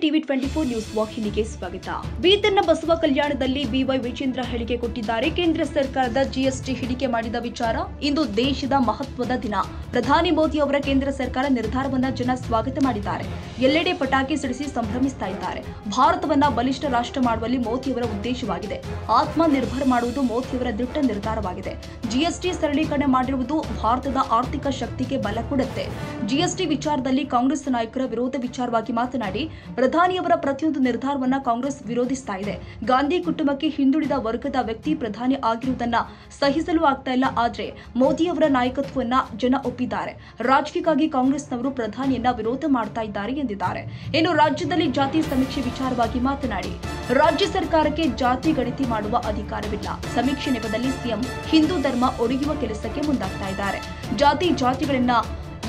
TV 24 news ವಾಹಿನಿಗೆ ಸ್ವಾಗತ. ಬೀದರ್ನ Basava ಕಲ್ಯಾಣದಲ್ಲಿ B Y Vijendra ಹೇಳಿಕೆ ಕೊಟ್ಟಿದ್ದಾರೆ. ಕೇಂದ್ರ ಸರ್ಕಾರದ ಜಿಎಸ್ಟಿ ಇಳಿಕೆ ಮಾಡಿದ ವಿಚಾರ ಇಂದು ದೇಶದ ಮಹತ್ವದ ದಿನ. ಪ್ರಧಾನಿ ಮೋದಿ ಅವರ ಕೇಂದ್ರ ಸರ್ಕಾರ ನಿರ್ಧಾರವನ್ನ ಜನ ಸ್ವಾಗತ ಮಾಡಿದ್ದಾರೆ. ಎಲ್ಲೆಡೆ ಪಟಾಕಿ ಸಿಡಿಸಿ ಸಂಭ್ರಮಿಸ್ತಾ ಇದ್ದಾರೆ. ಭಾರತವನ್ನ ಬಲಿಷ್ಠ ರಾಷ್ಟ್ರ ಮಾಡುವಲ್ಲಿ ಮೋದಿಯವರ ಉದ್ದೇಶವಾಗಿದೆ. ಆತ್ಮ ನಿರ್ಭರ ಮಾಡುವುದು ಮೋದಿಯವರ ದಿಟ್ಟ ನಿರ್ಧಾರವಾಗಿದೆ. ಜಿಎಸ್ಟಿ ಸರಳೀಕರಣ ಮಾಡಿರುವುದು ಭಾರತದ ಆರ್ಥಿಕ ಶಕ್ತಿಗೆ ಬಲ ಕೊಡುತ್ತೆ. ಜಿಎಸ್ಟಿ ವಿಚಾರದಲ್ಲಿ ಕಾಂಗ್ರೆಸ್ ನಾಯಕರ ವಿರೋಧ ವಿಚಾರವಾಗಿ ಮಾತನಾಡಿ, ಪ್ರಧಾನಿಯವರ ಪ್ರತಿಯೊಂದು ನಿರ್ಧಾರವನ್ನ ಕಾಂಗ್ರೆಸ್ ವಿರೋಧಿಸ್ತಾ ಇದೆ. ಗಾಂಧಿ ಕುಟುಂಬಕ್ಕೆ ಹಿಂದುಳಿದ ವರ್ಗದ ವ್ಯಕ್ತಿ ಪ್ರಧಾನಿ ಆಗಿರುವುದನ್ನ ಸಹಿಸಲು ಆಗ್ತಾ ಇಲ್ಲ. ಆದ್ರೆ ಮೋದಿಯವರ ನಾಯಕತ್ವವನ್ನ ಜನ ಒಪ್ಪಿದ್ದಾರೆ. ರಾಜಕೀಯಕ್ಕಾಗಿ ಕಾಂಗ್ರೆಸ್ನವರು ಪ್ರಧಾನಿಯನ್ನ ವಿರೋಧ ಮಾಡ್ತಾ ಇದ್ದಾರೆ ಎಂದಿದ್ದಾರೆ. ಇನ್ನು ರಾಜ್ಯದಲ್ಲಿ ಜಾತಿ ಸಮೀಕ್ಷೆ ವಿಚಾರವಾಗಿ ಮಾತನಾಡಿ, ರಾಜ್ಯ ಸರ್ಕಾರಕ್ಕೆ ಜಾತಿ ಗಣತಿ ಮಾಡುವ ಅಧಿಕಾರವಿಲ್ಲ. ಸಮೀಕ್ಷೆ ನೆಪದಲ್ಲಿ ಸಿಎಂ ಹಿಂದೂ ಧರ್ಮ ಒಡೆಯುವ ಕೆಲಸಕ್ಕೆ ಮುಂದಾಗ್ತಾ ಇದ್ದಾರೆ. ಜಾತಿಗಳನ್ನ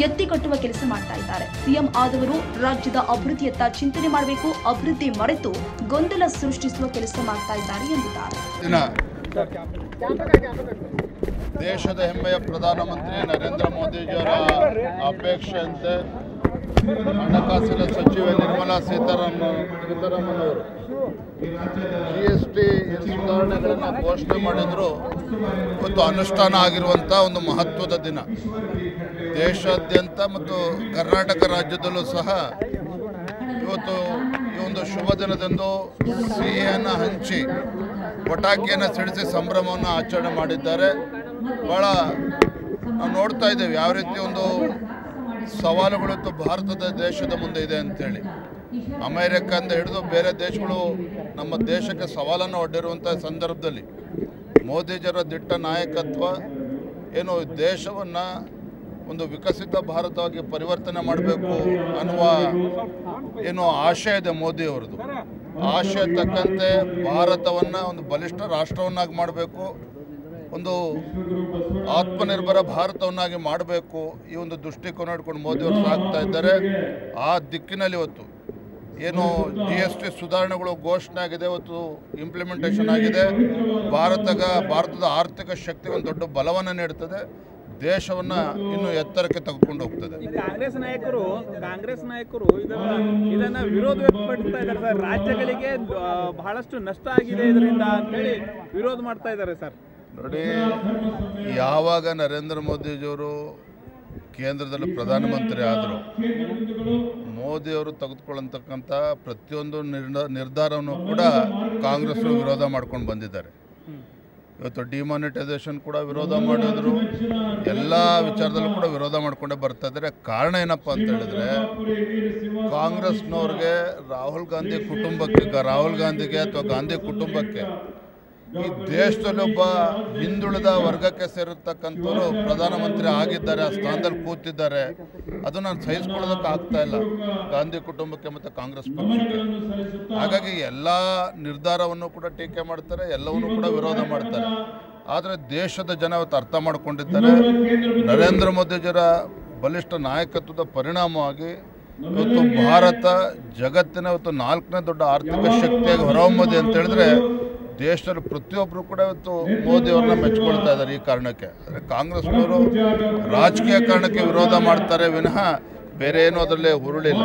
ಎತ್ತಿ ಕಟ್ಟುವ ಕೆಲಸ ಮಾಡ್ತಾ ಇದ್ದಾರೆ. ಸಿಎಂ ಆದವರು ರಾಜ್ಯದ ಅಭಿವೃದ್ಧಿಯತ್ತ ಚಿಂತನೆ ಮಾಡಬೇಕು. ಅಭಿವೃದ್ಧಿ ಮರೆತು ಗೊಂದಲ ಸೃಷ್ಟಿಸುವ ಕೆಲಸ ಮಾಡ್ತಾ ಇದ್ದಾರೆ ಎಂದಿದ್ದಾರೆ. ದೇಶದ ಹೆಮ್ಮೆಯ ಪ್ರಧಾನಮಂತ್ರಿ ನರೇಂದ್ರ ಮೋದಿಜಿಯವರ ಅಪೇಕ್ಷೆಯಂತೆ ಹಣಕಾಸಿನ ಸಚಿವೆ ನಿರ್ಮಲಾ ಸೀತಾರಾಮನ್ ಅವರು ಜಿಎಸ್ಟಿ ಸುಧಾರಣೆಗಳನ್ನು ಘೋಷಣೆ ಮಾಡಿದ್ರು. ಇವತ್ತು ಅನುಷ್ಠಾನ ಆಗಿರುವಂಥ ಒಂದು ಮಹತ್ವದ ದಿನ. ದೇಶಾದ್ಯಂತ ಮತ್ತು ಕರ್ನಾಟಕ ರಾಜ್ಯದಲ್ಲೂ ಸಹ ಇವತ್ತು ಈ ಒಂದು ಶುಭ ದಿನದಂದು ಸಿಹಿಯನ್ನು ಹಂಚಿ ಪಟಾಕಿಯನ್ನು ಸಿಡಿಸಿ ಸಂಭ್ರಮವನ್ನು ಆಚರಣೆ ಮಾಡಿದ್ದಾರೆ. ಭಾಳ ನಾವು ನೋಡ್ತಾ ಇದ್ದೇವೆ ಯಾವ ರೀತಿ ಒಂದು ಸವಾಲುಗಳು ಭಾರತದ ದೇಶದ ಮುಂದೆ ಇದೆ ಅಂತೇಳಿ. ಅಮೇರಿಕದಿಂದ ಹಿಡಿದು ಬೇರೆ ದೇಶಗಳು ನಮ್ಮ ದೇಶಕ್ಕೆ ಸವಾಲನ್ನು ಒಡ್ಡಿರುವಂಥ ಸಂದರ್ಭದಲ್ಲಿ ಮೋದಿಜಿಯವರ ದಿಟ್ಟ ನಾಯಕತ್ವ ಏನು ದೇಶವನ್ನು ಒಂದು ವಿಕಸಿತ ಭಾರತವಾಗಿ ಪರಿವರ್ತನೆ ಮಾಡಬೇಕು ಅನ್ನುವ ಏನು ಆಶಯ ಇದೆ ಮೋದಿಯವರದು. ಆಶಯ ತಕ್ಕಂತೆ ಭಾರತವನ್ನು ಒಂದು ಬಲಿಷ್ಠ ರಾಷ್ಟ್ರವನ್ನಾಗಿ ಮಾಡಬೇಕು, ಒಂದು ಆತ್ಮನಿರ್ಭರ ಭಾರತವನ್ನಾಗಿ ಮಾಡಬೇಕು. ಈ ಒಂದು ದೃಷ್ಟಿಕೋನ ಇಟ್ಕೊಂಡು ಮೋದಿಯವರು ಸಾಗ್ತಾ ಇದ್ದಾರೆ. ಆ ದಿಕ್ಕಿನಲ್ಲಿ ಇವತ್ತು ಏನು ಜಿಎಸ್ಟಿ ಸುಧಾರಣೆಗಳು ಘೋಷಣೆ ಆಗಿದೆ, ಇವತ್ತು ಇಂಪ್ಲಿಮೆಂಟೇಷನ್ ಆಗಿದೆ. ಭಾರತದ ಆರ್ಥಿಕ ಶಕ್ತಿಗೆ ಒಂದು ದೊಡ್ಡ ಬಲವನ್ನು ನೀಡುತ್ತದೆ. ದೇಶವನ್ನು ಇನ್ನು ಎತ್ತರಕ್ಕೆ ತೆಗೆದುಕೊಂಡು ಹೋಗ್ತದೆ. ಕಾಂಗ್ರೆಸ್ ನಾಯಕರು ಇದನ್ನ ವಿರೋಧ ವ್ಯಕ್ತಪಡಿಸ್ತಾ ಇದ್ದಾರೆ ಸರ್. ರಾಜ್ಯಗಳಿಗೆ ಬಹಳಷ್ಟು ನಷ್ಟ ಆಗಿದೆ ಇದರಿಂದ ಅಂತೇಳಿ ವಿರೋಧ ಮಾಡ್ತಾ ಇದ್ದಾರೆ ಸರ್. ನೋಡಿ, ಯಾವಾಗ ನರೇಂದ್ರ ಮೋದಿಜಿಯವರು ಕೇಂದ್ರದಲ್ಲಿ ಪ್ರಧಾನಮಂತ್ರಿ ಆದರು, ಮೋದಿಯವರು ತೆಗೆದುಕೊಳ್ಳತಕ್ಕಂಥ ಪ್ರತಿಯೊಂದು ನಿರ್ಧಾರವನ್ನು ಕೂಡ ಕಾಂಗ್ರೆಸ್ ವಿರೋಧ ಮಾಡ್ಕೊಂಡು ಬಂದಿದ್ದಾರೆ. ಇವತ್ತು ಡಿಮಾನಿಟೈಸೇಷನ್ ಕೂಡ ವಿರೋಧ ಮಾಡಿದ್ರು. ಎಲ್ಲ ವಿಚಾರದಲ್ಲೂ ಕೂಡ ವಿರೋಧ ಮಾಡಿಕೊಂಡೇ ಬರ್ತಾ ಇದ್ದಾರೆ. ಕಾರಣ ಏನಪ್ಪ ಅಂತ ಹೇಳಿದ್ರೆ, ಕಾಂಗ್ರೆಸ್ನವ್ರಿಗೆ ರಾಹುಲ್ ಗಾಂಧಿಗೆ ಅಥವಾ ಗಾಂಧಿ ಕುಟುಂಬಕ್ಕೆ ಈ ದೇಶದಲ್ಲಿ ಒಬ್ಬ ಹಿಂದುಳಿದ ವರ್ಗಕ್ಕೆ ಸೇರಿರ್ತಕ್ಕಂಥವ್ರು ಪ್ರಧಾನಮಂತ್ರಿ ಆಗಿದ್ದಾರೆ, ಆ ಸ್ಥಾನದಲ್ಲಿ ಕೂತಿದ್ದಾರೆ. ಅದು ನಾನು ಸಹಿಸ್ಕೊಳ್ಳೋದಕ್ಕೆ ಆಗ್ತಾ ಇಲ್ಲ ಗಾಂಧಿ ಕುಟುಂಬಕ್ಕೆ ಮತ್ತು ಕಾಂಗ್ರೆಸ್ ಪಕ್ಷಕ್ಕೆ. ಹಾಗಾಗಿ ಎಲ್ಲ ನಿರ್ಧಾರವನ್ನು ಕೂಡ ಟೀಕೆ ಮಾಡ್ತಾರೆ, ಎಲ್ಲವನ್ನೂ ಕೂಡ ವಿರೋಧ ಮಾಡ್ತಾರೆ. ಆದರೆ ದೇಶದ ಜನ ಇವತ್ತು ಅರ್ಥ ಮಾಡ್ಕೊಂಡಿದ್ದಾರೆ. ನರೇಂದ್ರ ಮೋದಿಜಿಯವರ ಬಲಿಷ್ಠ ನಾಯಕತ್ವದ ಪರಿಣಾಮವಾಗಿ ಇವತ್ತು ಭಾರತ ಜಗತ್ತಿನ ಇವತ್ತು 4ನೇ ದೊಡ್ಡ ಆರ್ಥಿಕ ಶಕ್ತಿಯಾಗಿ ಹೊರಹೊಮ್ಮದೆ ಅಂತ ಹೇಳಿದ್ರೆ ದೇಶದಲ್ಲಿ ಪ್ರತಿಯೊಬ್ಬರು ಕೂಡ ಇವತ್ತು ಮೋದಿಯವ್ರನ್ನ ಮೆಚ್ಕೊಳ್ತಾ ಇದ್ದಾರೆ. ಈ ಕಾರಣಕ್ಕೆ ಅಂದರೆ ಕಾಂಗ್ರೆಸ್ನವರು ರಾಜಕೀಯ ಕಾರಣಕ್ಕೆ ವಿರೋಧ ಮಾಡ್ತಾರೆ ವಿನಃ ಬೇರೆ ಏನೂ ಅದರಲ್ಲೇ ಹುರುಳಿಲ್ಲ.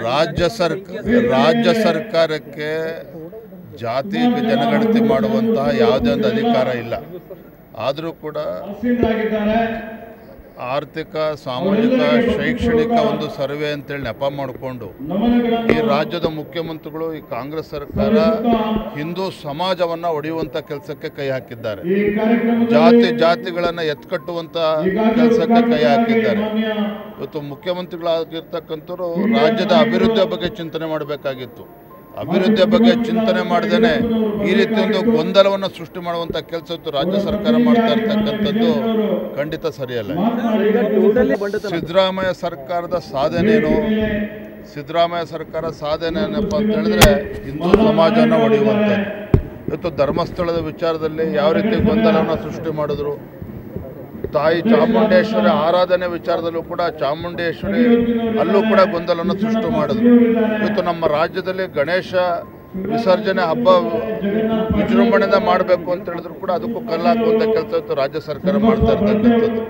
ರಾಜ್ಯ ಸರ್ಕಾರಕ್ಕೆ ಜಾತಿ ಜನಗಣತಿ ಮಾಡುವಂತಹ ಯಾವುದೇ ಒಂದು ಅಧಿಕಾರ ಇಲ್ಲ. ಆದರೂ ಕೂಡ ಆರ್ಥಿಕ, ಸಾಮಾಜಿಕ, ಶೈಕ್ಷಣಿಕ ಒಂದು ಸರ್ವೆ ಅಂತೇಳಿ ನೆಪ ಮಾಡಿಕೊಂಡು ಈ ರಾಜ್ಯದ ಮುಖ್ಯಮಂತ್ರಿಗಳು, ಈ ಕಾಂಗ್ರೆಸ್ ಸರ್ಕಾರ ಹಿಂದೂ ಸಮಾಜವನ್ನು ಒಡೆಯುವಂಥ ಕೆಲಸಕ್ಕೆ ಕೈ ಹಾಕಿದ್ದಾರೆ. ಜಾತಿಗಳನ್ನು ಎತ್ಕಟ್ಟುವಂಥ ಕೆಲಸಕ್ಕೆ ಕೈ ಹಾಕಿದ್ದಾರೆ. ಇವತ್ತು ಮುಖ್ಯಮಂತ್ರಿಗಳಾಗಿರ್ತಕ್ಕಂಥವ್ರು ರಾಜ್ಯದ ಅಭಿವೃದ್ಧಿಯ ಬಗ್ಗೆ ಚಿಂತನೆ ಮಾಡಬೇಕಾಗಿತ್ತು. ಅಭಿವೃದ್ಧಿಯ ಬಗ್ಗೆ ಚಿಂತನೆ ಮಾಡದೇನೆ ಈ ರೀತಿ ಒಂದು ಗೊಂದಲವನ್ನು ಸೃಷ್ಟಿ ಮಾಡುವಂಥ ಕೆಲಸ ರಾಜ್ಯ ಸರ್ಕಾರ ಮಾಡ್ತಾ ಇರ್ತಕ್ಕಂಥದ್ದು ಖಂಡಿತ ಸರಿಯಲ್ಲ. ಸಿದ್ದರಾಮಯ್ಯ ಸರ್ಕಾರದ ಸಾಧನೆಯೇನು? ಸಿದ್ದರಾಮಯ್ಯ ಸರ್ಕಾರ ಸಾಧನೆ ಏನಪ್ಪ ಅಂತ ಹೇಳಿದ್ರೆ ಹಿಂದೂ ಸಮಾಜವನ್ನು ಒಡೆಯುವಂಥದ್ದು. ಇವತ್ತು ಧರ್ಮಸ್ಥಳದ ವಿಚಾರದಲ್ಲಿ ಯಾವ ರೀತಿ ಗೊಂದಲವನ್ನು ಸೃಷ್ಟಿ ಮಾಡಿದ್ರು. ತಾಯಿ ಚಾಮುಂಡೇಶ್ವರಿ ಆರಾಧನೆ ವಿಚಾರದಲ್ಲೂ ಕೂಡ ಚಾಮುಂಡೇಶ್ವರಿ ಅಲ್ಲೂ ಕೂಡ ಗೊಂದಲವನ್ನು ಸೃಷ್ಟಿ ಮಾಡಿದ್ರು. ಇವತ್ತು ನಮ್ಮ ರಾಜ್ಯದಲ್ಲಿ ಗಣೇಶ ವಿಸರ್ಜನೆ ಹಬ್ಬ ವಿಜೃಂಭಣೆಯಿಂದ ಮಾಡಬೇಕು ಅಂತ ಹೇಳಿದ್ರು ಕೂಡ ಅದಕ್ಕೂ ಕಲ್ಲು ಹಾಕುವಂಥ ಕೆಲಸ ಇತ್ತು ರಾಜ್ಯ ಸರ್ಕಾರ ಮಾಡ್ತಾ ಇರ್ತಕ್ಕಂಥದ್ದು.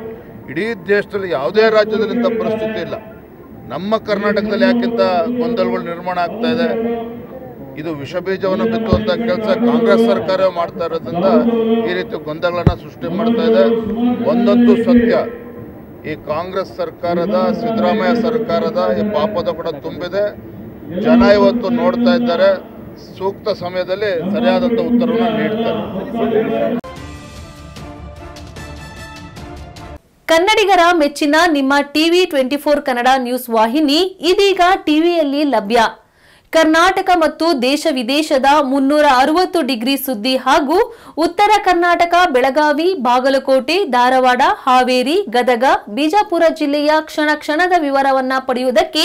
ಇಡೀ ದೇಶದಲ್ಲಿ ಯಾವುದೇ ರಾಜ್ಯದಲ್ಲಿ ಇಂಥ ಪರಿಸ್ಥಿತಿ ಇಲ್ಲ. ನಮ್ಮ ಕರ್ನಾಟಕದಲ್ಲಿ ಯಾಕಿಂತ ಗೊಂದಲಗಳು ನಿರ್ಮಾಣ ಆಗ್ತಾ ಇದೆ? ಇದು ವಿಷಬೀಜವನ್ನು ಬಿತ್ತುವಂಥ ಕೆಲಸ ಕಾಂಗ್ರೆಸ್ ಸರ್ಕಾರ ಮಾಡ್ತಾ ಇರೋದ್ರಿಂದ ಈ ರೀತಿ ಗೊಂದಲಗಳನ್ನು ಸೃಷ್ಟಿ ಮಾಡ್ತಾ ಇದೆ. ಒಂದಂತೂ ಸತ್ಯ, ಈ ಕಾಂಗ್ರೆಸ್ ಸರ್ಕಾರದ, ಸಿದ್ದರಾಮಯ್ಯ ಸರ್ಕಾರದ ಈ ಪಾಪದ ಕೂಡ ತುಂಬಿದೆ. ಜನ ಇವತ್ತು ನೋಡ್ತಾ ಇದ್ದಾರೆ. ಸೂಕ್ತ ಸಮಯದಲ್ಲಿ ಸರಿಯಾದಂಥ ಉತ್ತರವನ್ನು ನೀಡ್ತಾರೆ. ಕನ್ನಡಿಗರ ಮೆಚ್ಚಿನ ನಿಮ್ಮ ಟಿವಿ 24 ಕನ್ನಡ ನ್ಯೂಸ್ ವಾಹಿನಿ ಇದೀಗ ಟಿವಿಯಲ್ಲಿ ಲಭ್ಯ. ಕರ್ನಾಟಕ ಮತ್ತು ದೇಶ ವಿದೇಶದ 360 ಡಿಗ್ರಿ ಸುದ್ದಿ ಹಾಗೂ ಉತ್ತರ ಕರ್ನಾಟಕ, ಬೆಳಗಾವಿ, ಬಾಗಲಕೋಟೆ, ಧಾರವಾಡ, ಹಾವೇರಿ, ಗದಗ, ಬಿಜಾಪುರ ಜಿಲ್ಲೆಯ ಕ್ಷಣ ಕ್ಷಣದ ವಿವರವನ್ನ ಪಡೆಯುವುದಕ್ಕೆ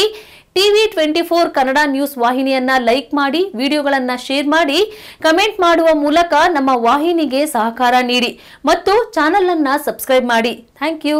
ಟಿವಿ 24 ಕನ್ನಡ ನ್ಯೂಸ್ ವಾಹಿನಿಯನ್ನ ಲೈಕ್ ಮಾಡಿ, ವಿಡಿಯೋಗಳನ್ನ ಶೇರ್ ಮಾಡಿ, ಕಮೆಂಟ್ ಮಾಡುವ ಮೂಲಕ ನಮ್ಮ ವಾಹಿನಿಗೆ ಸಹಕಾರ ನೀಡಿ ಮತ್ತು ಚಾನೆಲ್ ಅನ್ನ ಸಬ್ಸ್ಕ್ರೈಬ್ ಮಾಡಿ. Thank you.